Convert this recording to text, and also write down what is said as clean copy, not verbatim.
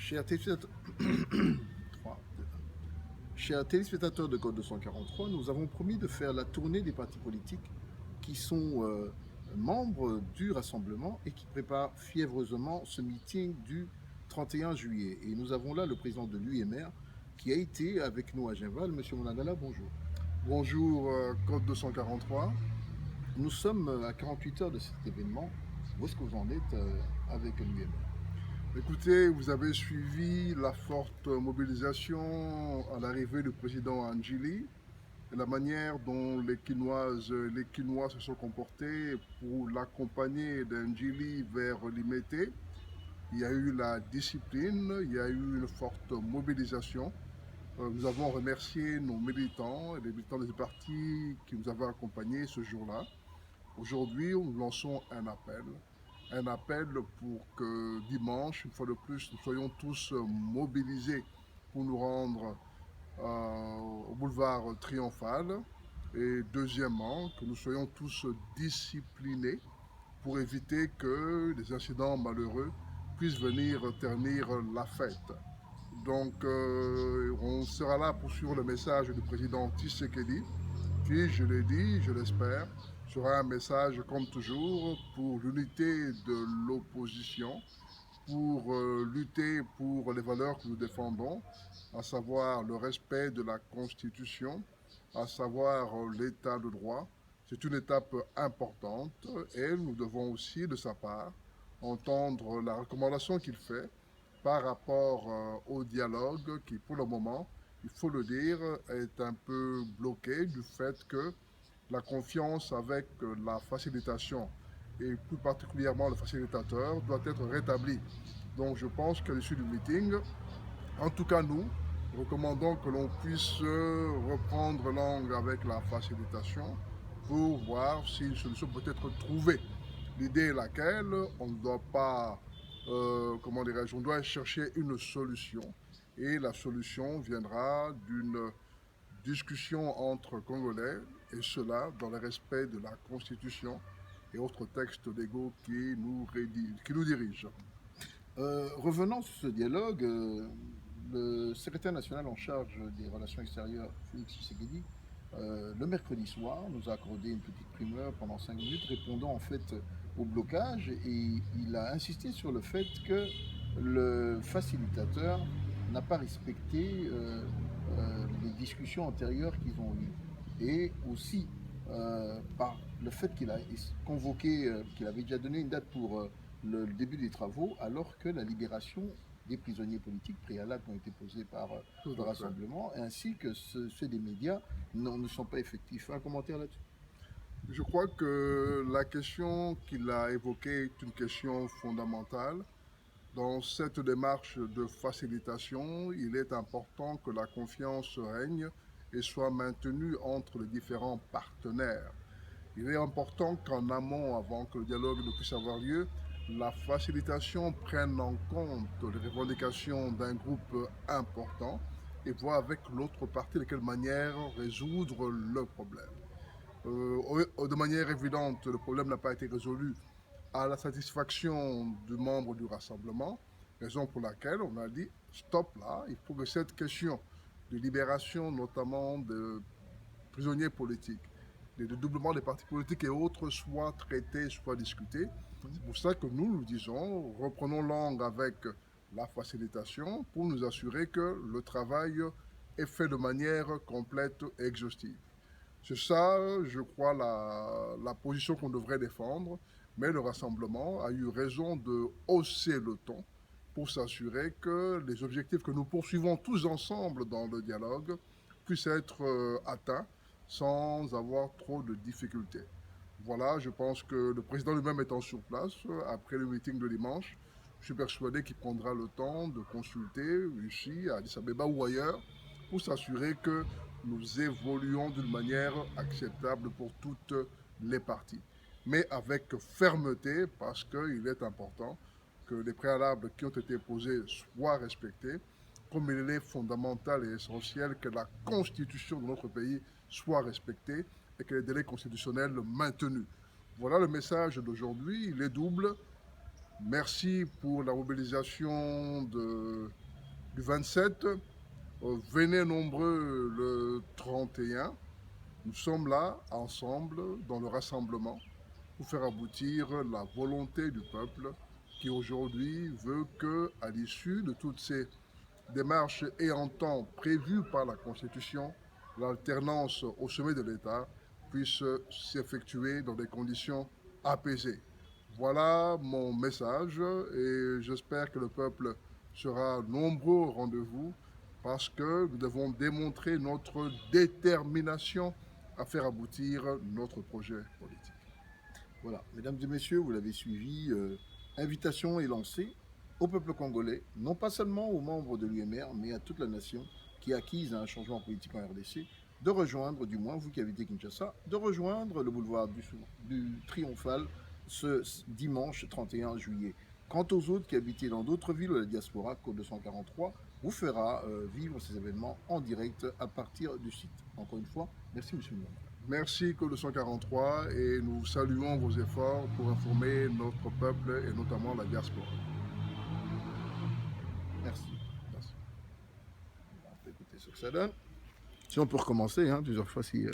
Chers téléspectateurs, Trois, deux, chers téléspectateurs de Code 243, nous avons promis de faire la tournée des partis politiques qui sont membres du rassemblement et qui préparent fiévreusement ce meeting du 31 juillet. Et nous avons là le président de l'UMR qui a été avec nous à Genval. Monsieur Monagala, bonjour. Bonjour, Code 243. Nous sommes à 48 heures de cet événement. Où est-ce que vous en êtes avec l'UMR? Écoutez, vous avez suivi la forte mobilisation à l'arrivée du président Angili et la manière dont les Quinois se sont comportés pour l'accompagner d'Angili vers Limete. Il y a eu la discipline, il y a eu une forte mobilisation. Nous avons remercié nos militants et les militants des partis qui nous avaient accompagnés ce jour-là. Aujourd'hui, nous lançons un appel pour que dimanche, une fois de plus, nous soyons tous mobilisés pour nous rendre au boulevard Triomphal. Et deuxièmement, que nous soyons tous disciplinés pour éviter que des incidents malheureux puissent venir ternir la fête. Donc, on sera là pour suivre le message du président Tshisekedi, qui, je l'ai dit, je l'espère, sera un message, comme toujours, pour l'unité de l'opposition, pour lutter pour les valeurs que nous défendons, à savoir le respect de la Constitution, à savoir l'état de droit. C'est une étape importante et nous devons aussi, de sa part, entendre la recommandation qu'il fait par rapport au dialogue qui, pour le moment, il faut le dire, est un peu bloqué du fait que la confiance avec la facilitation et plus particulièrement le facilitateur doit être rétablie. Donc je pense qu'à l'issue du meeting, en tout cas nous, recommandons que l'on puisse reprendre langue avec la facilitation pour voir si une solution peut être trouvée. L'idée est laquelle on ne doit pas, comment dirais-je, on doit chercher une solution et la solution viendra d'une discussion entre Congolais et cela dans le respect de la Constitution et autres textes légaux qui nous dirigent. Revenons sur ce dialogue. Le secrétaire national en charge des relations extérieures, Félix Tshisekedi, le mercredi soir, nous a accordé une petite primeur pendant 5 minutes, répondant en fait au blocage, et il a insisté sur le fait que le facilitateur n'a pas respecté les discussions antérieures qu'ils ont eues. Et aussi, par le fait qu'il a convoqué, qu'il avait déjà donné une date pour le début des travaux, alors que la libération des prisonniers politiques préalables qui ont été posés par le rassemblement, ainsi que ceux des médias, ne sont pas effectifs. Un commentaire là-dessus? Je crois que la question qu'il a évoquée est une question fondamentale. Dans cette démarche de facilitation, il est important que la confiance règne et soit maintenue entre les différents partenaires. Il est important qu'en amont, avant que le dialogue ne puisse avoir lieu, la facilitation prenne en compte les revendications d'un groupe important et voit avec l'autre partie de quelle manière résoudre le problème. De manière évidente, le problème n'a pas été résolu à la satisfaction du membre du rassemblement, raison pour laquelle on a dit stop là, il faut que cette question de libération notamment de prisonniers politiques, de dédoublement des partis politiques et autres soit traitée, soit discutée. C'est pour ça que nous disons, reprenons langue avec la facilitation pour nous assurer que le travail est fait de manière complète et exhaustive. C'est ça, je crois, la position qu'on devrait défendre, mais le rassemblement a eu raison de hausser le ton pour s'assurer que les objectifs que nous poursuivons tous ensemble dans le dialogue puissent être atteints sans avoir trop de difficultés. Voilà, je pense que le président lui-même étant sur place, après le meeting de dimanche, je suis persuadé qu'il prendra le temps de consulter ici, à Addis Abeba ou ailleurs, pour s'assurer que nous évoluons d'une manière acceptable pour toutes les parties. Mais avec fermeté, parce qu'il est important que les préalables qui ont été posés soient respectés, comme il est fondamental et essentiel que la constitution de notre pays soit respectée et que les délais constitutionnels maintenus. Voilà le message d'aujourd'hui, il est double. Merci pour la mobilisation du 27. Venez nombreux le 31. Nous sommes là, ensemble, dans le rassemblement, pour faire aboutir la volonté du peuple qui aujourd'hui veut que, à l'issue de toutes ces démarches et en temps prévues par la Constitution, l'alternance au sommet de l'État puisse s'effectuer dans des conditions apaisées. Voilà mon message et j'espère que le peuple sera nombreux au rendez-vous parce que nous devons démontrer notre détermination à faire aboutir notre projet politique. Voilà, mesdames et messieurs, vous l'avez suivi, invitation est lancée au peuple congolais, non pas seulement aux membres de l'UMR, mais à toute la nation qui est acquise à un changement politique en RDC, de rejoindre, du moins vous qui habitez Kinshasa, de rejoindre le boulevard du Triomphal ce dimanche 31 juillet. Quant aux autres qui habitaient dans d'autres villes de la diaspora, Code 243 vous fera vivre ces événements en direct à partir du site. Encore une fois, merci monsieur le maire. Merci Code 243 et nous saluons vos efforts pour informer notre peuple et notamment la diaspora. Merci. Merci. On va écouter ce que ça donne. Si on peut recommencer, hein, plusieurs fois si...